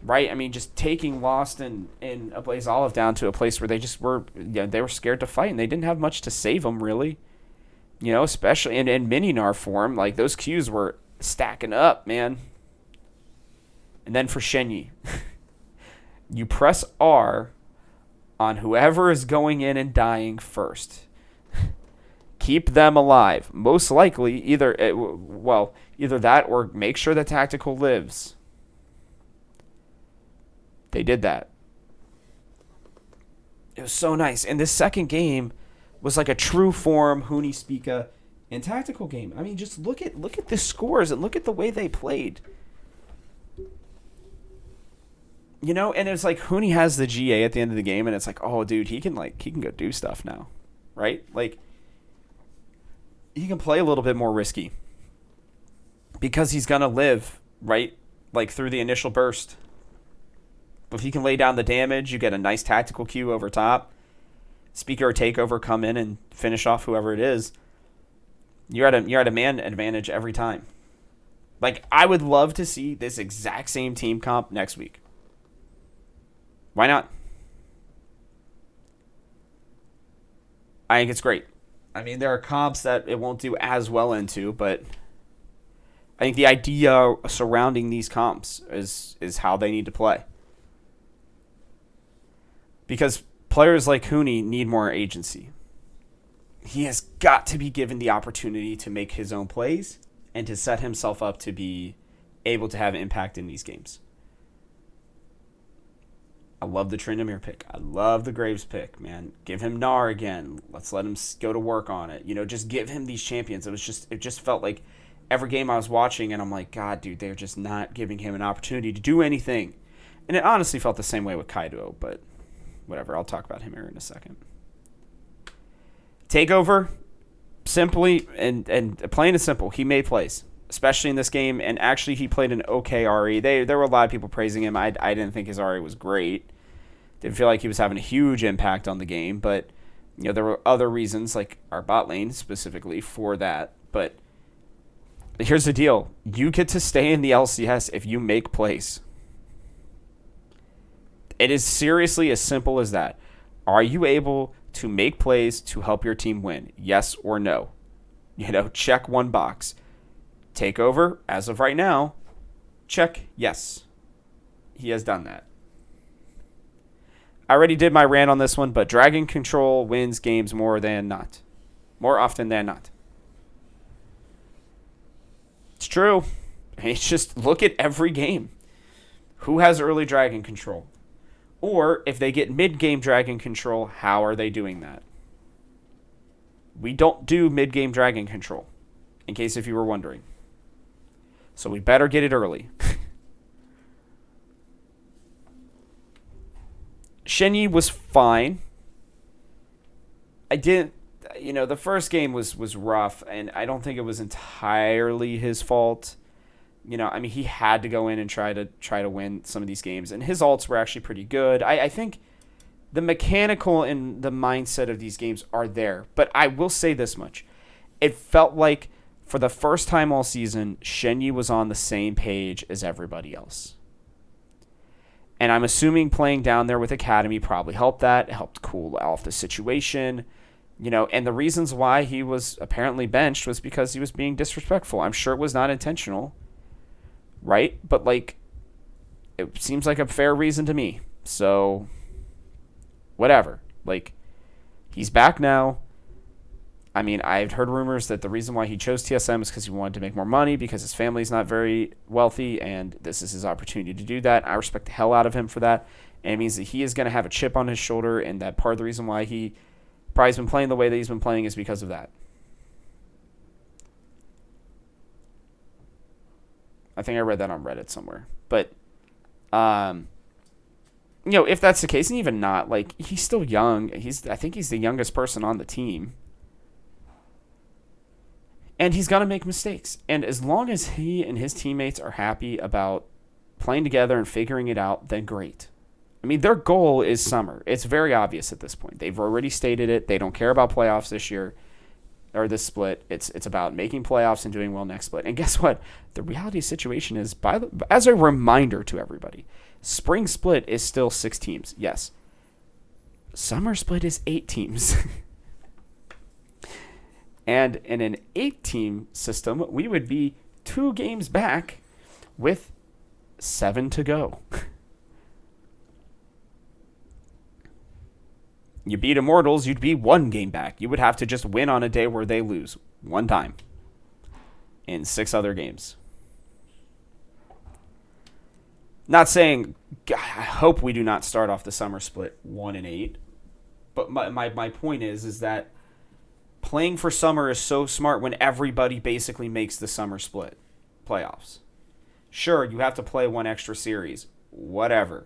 Right? I mean, just taking Lost and a Blaze Olive down to a place where they just were, they were scared to fight, and they didn't have much to save them, really. Especially in mini Gnar form, like, those Qs were stacking up, man. And then for Shenyi, you press R on whoever is going in and dying first. Keep them alive. Most likely, either that or make sure the Tactical lives. They did that. It was so nice. And this second game was like a true form Hooney Spica and Tactical game. I mean, just look at the scores and look at the way they played. And it's like Hooney has the GA at the end of the game, and it's like, oh, dude, he can go do stuff now, right? Like, he can play a little bit more risky because he's gonna live, right? Like, through the initial burst. But if he can lay down the damage, you get a nice tactical Q over top. Speaker or takeover come in and finish off whoever it is. You're at a man advantage every time. Like, I would love to see this exact same team comp next week. Why not? I think it's great. I mean, there are comps that it won't do as well into, but I think the idea surrounding these comps is how they need to play. Because players like Hooney need more agency. He has got to be given the opportunity to make his own plays and to set himself up to be able to have impact in these games. I love the Tryndamere pick. I love the Graves pick, man. Give him Gnar again. Let's let him go to work on it. Just give him these champions. It just felt like every game I was watching, and I'm like, God, dude, they're just not giving him an opportunity to do anything. And it honestly felt the same way with Kaido, but whatever. I'll talk about him here in a second. Takeover, simply and plain and simple, he made plays, especially in this game, and actually he played an okay RE. There were a lot of people praising him. I didn't think his RE was great. Didn't feel like he was having a huge impact on the game, but there were other reasons, like our bot lane specifically, for that. But here's the deal. You get to stay in the LCS if you make plays. It is seriously as simple as that. Are you able to make plays to help your team win? Yes or no? Check one box. Takeover, as of right now, check, yes. He has done that. I already did my rant on this one, but Dragon Control wins games more often than not. It's true. It's just look at every game. Who has early Dragon Control? Or if they get mid-game Dragon Control, how are they doing that? We don't do mid-game Dragon Control, in case if you were wondering. So we better get it early. Shenyi was fine. The first game was rough, and I don't think it was entirely his fault. He had to go in and try to win some of these games, and his ults were actually pretty good. I think the mechanical and the mindset of these games are there, but I will say this much. It felt like for the first time all season, Shenyi was on the same page as everybody else. And I'm assuming playing down there with Academy probably helped that. It helped cool off the situation. And the reasons why he was apparently benched was because he was being disrespectful. I'm sure it was not intentional, right? But, it seems like a fair reason to me. So, whatever. He's back now. I've heard rumors that the reason why he chose TSM is because he wanted to make more money because his family's not very wealthy, and this is his opportunity to do that. I respect the hell out of him for that. And it means that he is going to have a chip on his shoulder, and that part of the reason why he probably has been playing the way that he's been playing is because of that. I think I read that on Reddit somewhere. But, if that's the case, and even not, he's still young. I think he's the youngest person on the team. And he's going to make mistakes. And as long as he and his teammates are happy about playing together and figuring it out, then great. Their goal is summer. It's very obvious at this point. They've already stated it. They don't care about playoffs this year or this split. It's about making playoffs and doing well next split. And guess what? The reality situation is, as a reminder to everybody, spring split is still 6 teams. Yes. Summer split is 8 teams. And in an 8-team system, we would be 2 games back with 7 to go. You beat Immortals, you'd be 1 game back. You would have to just win on a day where they lose 1 time in 6 other games. Not saying, I hope we do not start off the summer split 1-8. But my point is that playing for summer is so smart when everybody basically makes the summer split playoffs. Sure, you have to play 1 extra series. Whatever.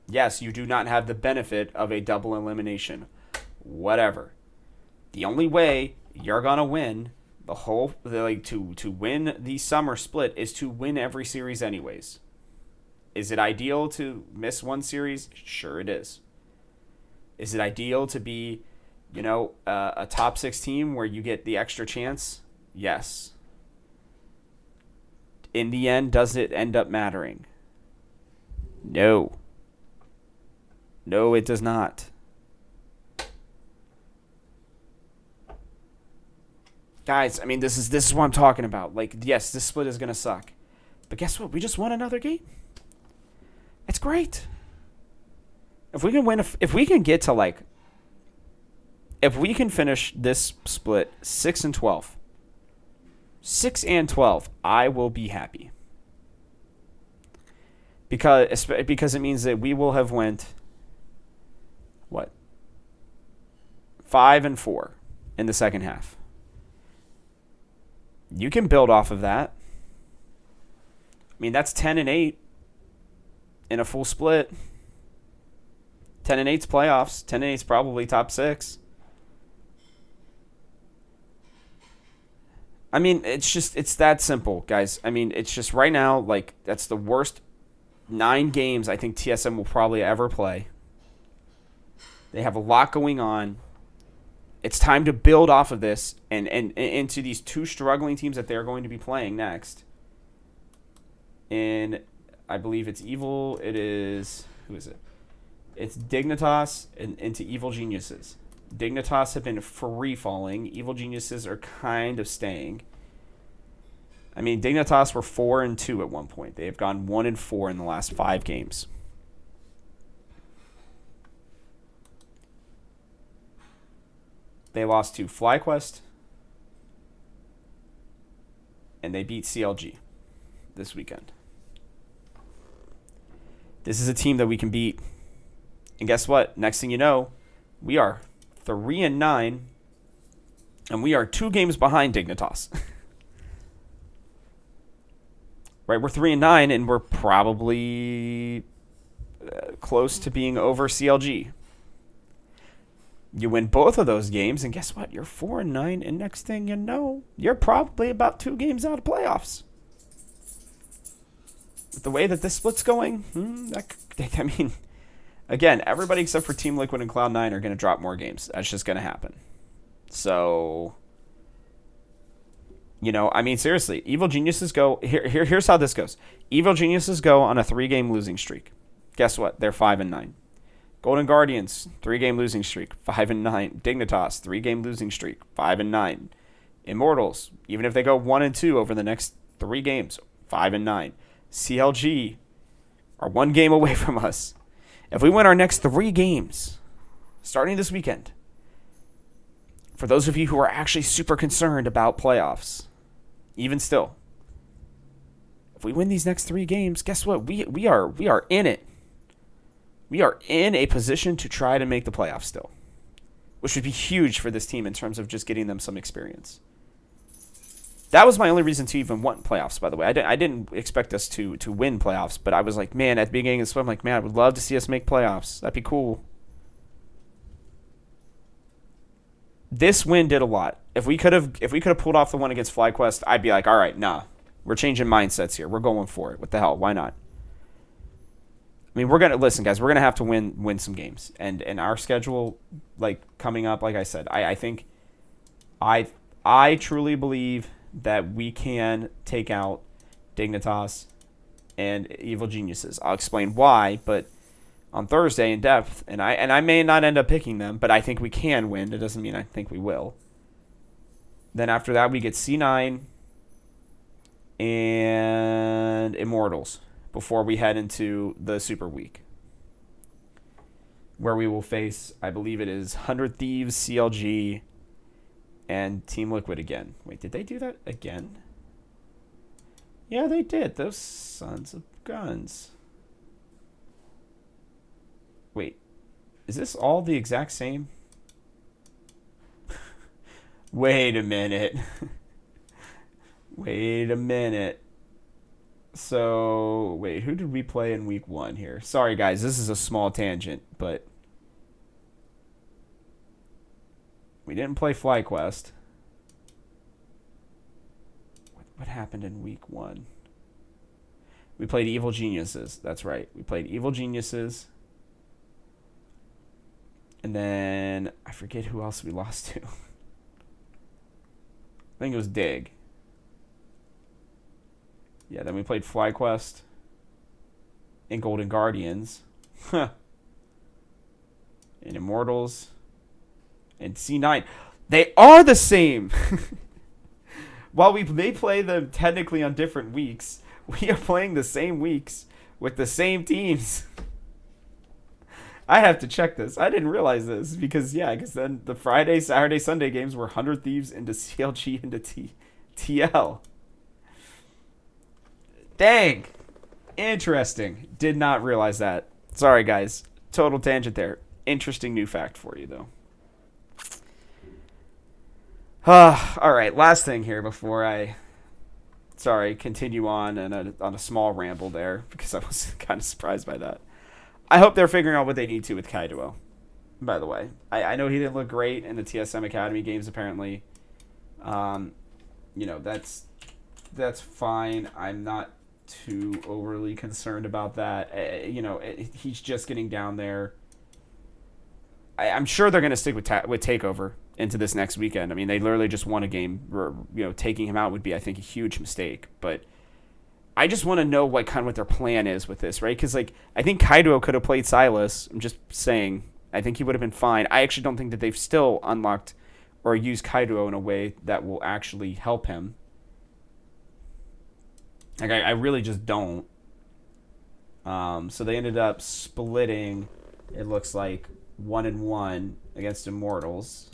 Yes, you do not have the benefit of a double elimination. Whatever. The only way you're going to win to win the summer split is to win every series anyways. Is it ideal to miss 1 series? Sure it is. Is it ideal to be a top 6 team where you get the extra chance? Yes. In the end, does it end up mattering? No. No, it does not. Guys, this is what I'm talking about. Yes, this split is going to suck. But guess what? We just won another game. It's great. If we can win, if we can get to if we can finish this split 6-12, 6-12, I will be happy. Because it means that we will have went 5-4 in the second half. You can build off of that. That's 10-8 in a full split. 10-8's playoffs. 10-8's probably top 6. It's that simple, guys. It's just right now, that's the worst 9 games I think TSM will probably ever play. They have a lot going on. It's time to build off of this and into these 2 struggling teams that they're going to be playing next. And I believe it's who is it? It's Dignitas and into Evil Geniuses. Dignitas have been free falling. Evil Geniuses are kind of staying. I mean, Dignitas were 4-2 at one point. They have gone 1-4 in the last 5 games. They lost to FlyQuest, and they beat CLG this weekend. This is a team that we can beat. And guess what? Next thing you know, we are 3-9, and we are 2 games behind Dignitas. Right, we're 3-9, and we're probably close to being over CLG. You win both of those games, and guess what? You're 4-9, and next thing you know, you're probably about 2 games out of playoffs. With the way that this split's going, I mean, again, everybody except for Team Liquid and Cloud9 are going to drop more games. That's just going to happen. So, I mean, seriously, Evil Geniuses go... Here's how this goes. Evil Geniuses go on a 3-game losing streak. Guess what? They're 5-9. Golden Guardians, 3-game losing streak, 5-9. Dignitas, 3-game losing streak, 5-9. Immortals, even if they go 1-2 over the next 3 games, 5-9. CLG are 1 game away from us. If we win our next 3 games, starting this weekend, for those of you who are actually super concerned about playoffs, even still, if we win these next 3 games, guess what? We are in it. We are in a position to try to make the playoffs still, which would be huge for this team in terms of just getting them some experience. That was my only reason to even want playoffs, by the way. I didn't expect us to win playoffs, but I was like, man, at the beginning of the split, I'm like, man, I would love to see us make playoffs. That'd be cool. This win did a lot. If we could have pulled off the one against FlyQuest, I'd be like, all right, nah, we're changing mindsets here. We're going for it. What the hell? Why not? I mean, we're gonna listen, guys. We're gonna have to win some games, and our schedule, like coming up, like I said, I think, I truly believe that we can take out Dignitas and Evil Geniuses. I'll explain why, but on Thursday in depth, and I may not end up picking them, but I think we can win. It doesn't mean I think we will. Then after that, we get C9 and Immortals before we head into the Super Week, where we will face, I believe it is 100 Thieves, CLG, and Team Liquid again. Wait, did they do that again? Yeah, they did. Those sons of guns. Wait, is this all the exact same? Wait a minute. Wait a minute. So, wait, who did we play in week 1 here? Sorry, guys, this is a small tangent, but we didn't play FlyQuest. What happened in week 1? We played Evil Geniuses. That's right. We played Evil Geniuses. And then I forget who else we lost to. I think it was Dig. Yeah, then we played FlyQuest and Golden Guardians. And Immortals. And C9. They are the same! While we may play them technically on different weeks, we are playing the same weeks with the same teams. I have to check this. I didn't realize this because then the Friday, Saturday, Sunday games were 100 Thieves into CLG into TL. Dang. Interesting. Did not realize that. Sorry, guys. Total tangent there. Interesting new fact for you, though. All right, last thing here before I, continue on on a small ramble there because I was kind of surprised by that. I hope they're figuring out what they need to with Kaido, by the way. I know he didn't look great in the TSM Academy games, apparently. That's fine. I'm not too overly concerned about that. He's just getting down there. I'm sure they're going to stick with Takeover into this next weekend. I mean, they literally just won a game. Taking him out would be, I think, a huge mistake. But I just want to know what their plan is with this, right? Because, I think Kaido could have played Silas. I'm just saying. I think he would have been fine. I actually don't think that they've still unlocked or used Kaido in a way that will actually help him. Like, I really just don't. So they ended up splitting, it looks like, 1-1 against Immortals.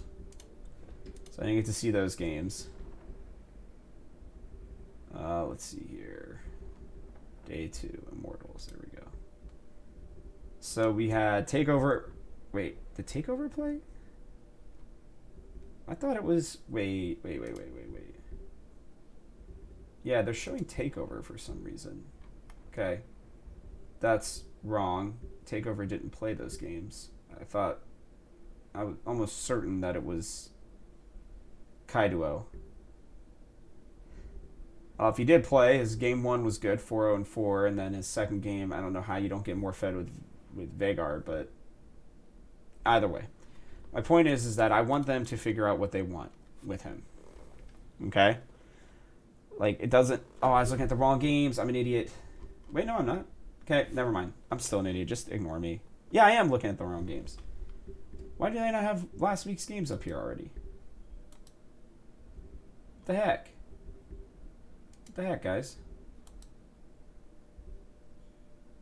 So I didn't get to see those games. Let's see here. Day 2, Immortals. There we go. So we had Takeover. Wait, did Takeover play? I thought it was. Wait. Yeah, they're showing Takeover for some reason. Okay. That's wrong. Takeover didn't play those games. I was almost certain that it was Kaido. If he did play, his game 1 was good, 4-0-4, and then his second game, I don't know how you don't get more fed with Vhagar, but either way. My point is that I want them to figure out what they want with him. Okay? Like, it doesn't... Oh, I was looking at the wrong games. I'm an idiot. Wait, no, I'm not. Okay, never mind. I'm still an idiot. Just ignore me. Yeah, I am looking at the wrong games. Why do they not have last week's games up here already? What the heck? What the heck, guys?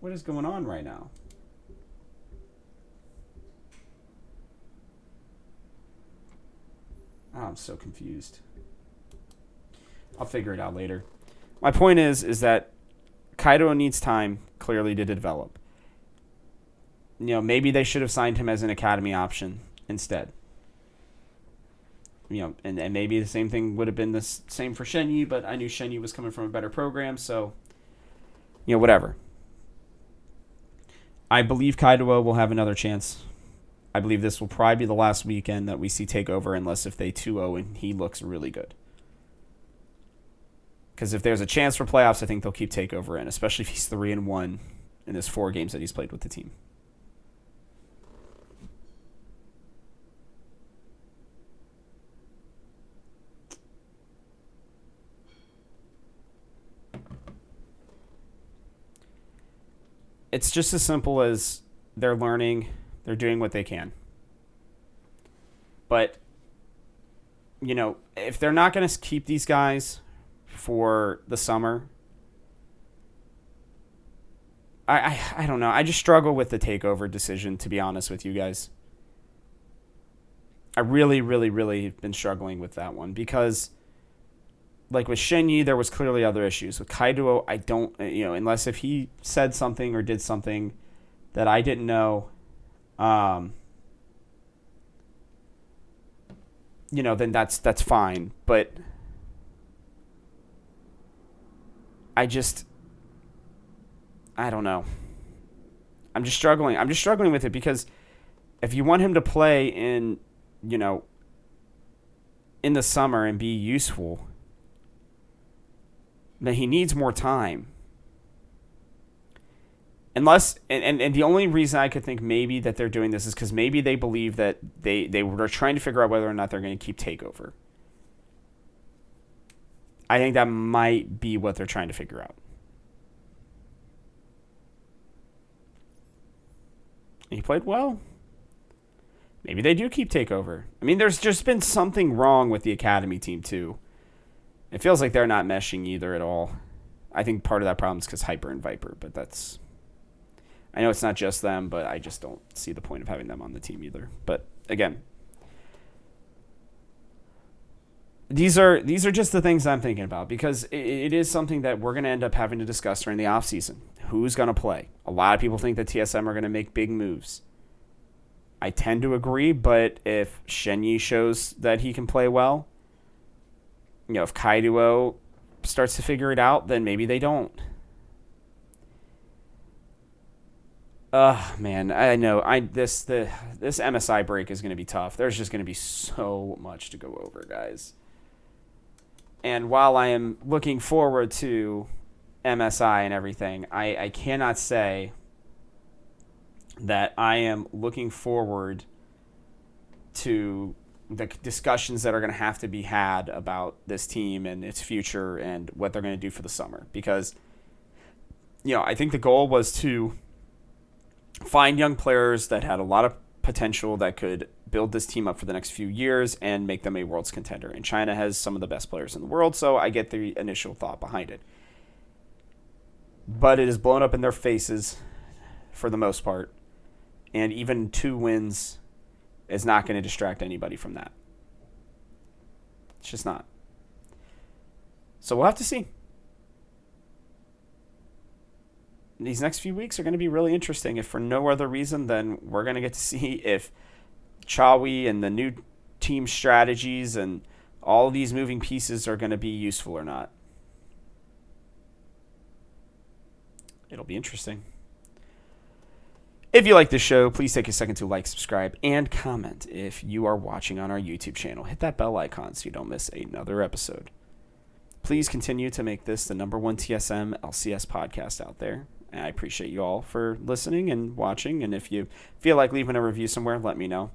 What is going on right now? Oh, I'm so confused. I'll figure it out later. My point is that Kaido needs time, clearly, to develop. You know, maybe they should have signed him as an academy option instead. You know, and maybe the same thing would have been the same for Shenyi, but I knew Shenyi was coming from a better program, so, you know, whatever. I believe Kaido will have another chance. I believe this will probably be the last weekend that we see Takeover, unless if they 2-0 and he looks really good. Because if there's a chance for playoffs, I think they'll keep Takeover in, especially if he's 3-1 in his 4 games that he's played with the team. It's just as simple as they're learning, they're doing what they can. But, you know, if they're not going to keep these guys for the summer, I don't know. I just struggle with the Takeover decision, to be honest with you guys. I really, really, really have been struggling with that one because, like with Shenyi, there was clearly other issues. With Kaido, I don't, you know, unless if he said something or did something that I didn't know, you know, then that's fine. But I don't know. I'm just struggling. I'm just struggling with it because if you want him to play in, you know, in the summer and be useful, then he needs more time. Unless, and the only reason I could think maybe that they're doing this is because maybe they believe that they were trying to figure out whether or not they're going to keep Takeover. I think that might be what they're trying to figure out. He played well. Maybe they do keep Takeover. I mean, there's just been something wrong with the academy team, too. It feels like they're not meshing either at all. I think part of that problem is because Hyper and Viper, but that's... I know it's not just them, but I just don't see the point of having them on the team either. But, again, these are just the things I'm thinking about because it is something that we're going to end up having to discuss during the offseason. Who's going to play? A lot of people think that TSM are going to make big moves. I tend to agree, but if Shenyi shows that he can play well, you know, if Kaido starts to figure it out, then maybe they don't. Man, I know. This MSI break is going to be tough. There's just going to be so much to go over, guys. And while I am looking forward to MSI and everything, I cannot say that I am looking forward to the discussions that are going to have to be had about this team and its future and what they're going to do for the summer. Because, you know, I think the goal was to find young players that had a lot of potential that could build this team up for the next few years and make them a world's contender. And China has some of the best players in the world, so I get the initial thought behind it. But it is blown up in their faces for the most part. And even 2 wins is not going to distract anybody from that. It's just not. So we'll have to see. These next few weeks are going to be really interesting. If for no other reason, then we're going to get to see if Chawi and the new team strategies and all these moving pieces are going to be useful or not. It'll be interesting. If you like this show, please take a second to like, subscribe, and comment. If you are watching on our YouTube channel, hit that bell icon so you don't miss another episode. Please continue to make this the #1 TSM LCS podcast out there. And I appreciate you all for listening and watching. And if you feel like leaving a review somewhere, let me know.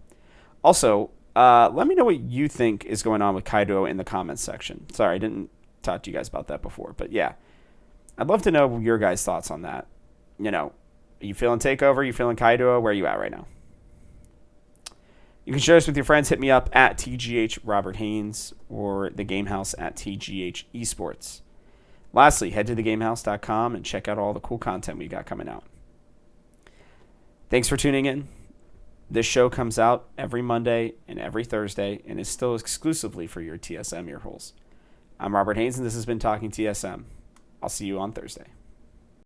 Also, let me know what you think is going on with Kaido in the comments section. Sorry, I didn't talk to you guys about that before. But yeah, I'd love to know your guys' thoughts on that. You know, are you feeling Takeover? Are you feeling Kaido? Where are you at right now? You can share this with your friends. Hit me up at TGH Robert Haynes or the Gamehouse at TGH Esports. Lastly, head to thegamehouse.com and check out all the cool content we got coming out. Thanks for tuning in. This show comes out every Monday and every Thursday and is still exclusively for your TSM earholes. I'm Robert Haynes, and this has been Talking TSM. I'll see you on Thursday.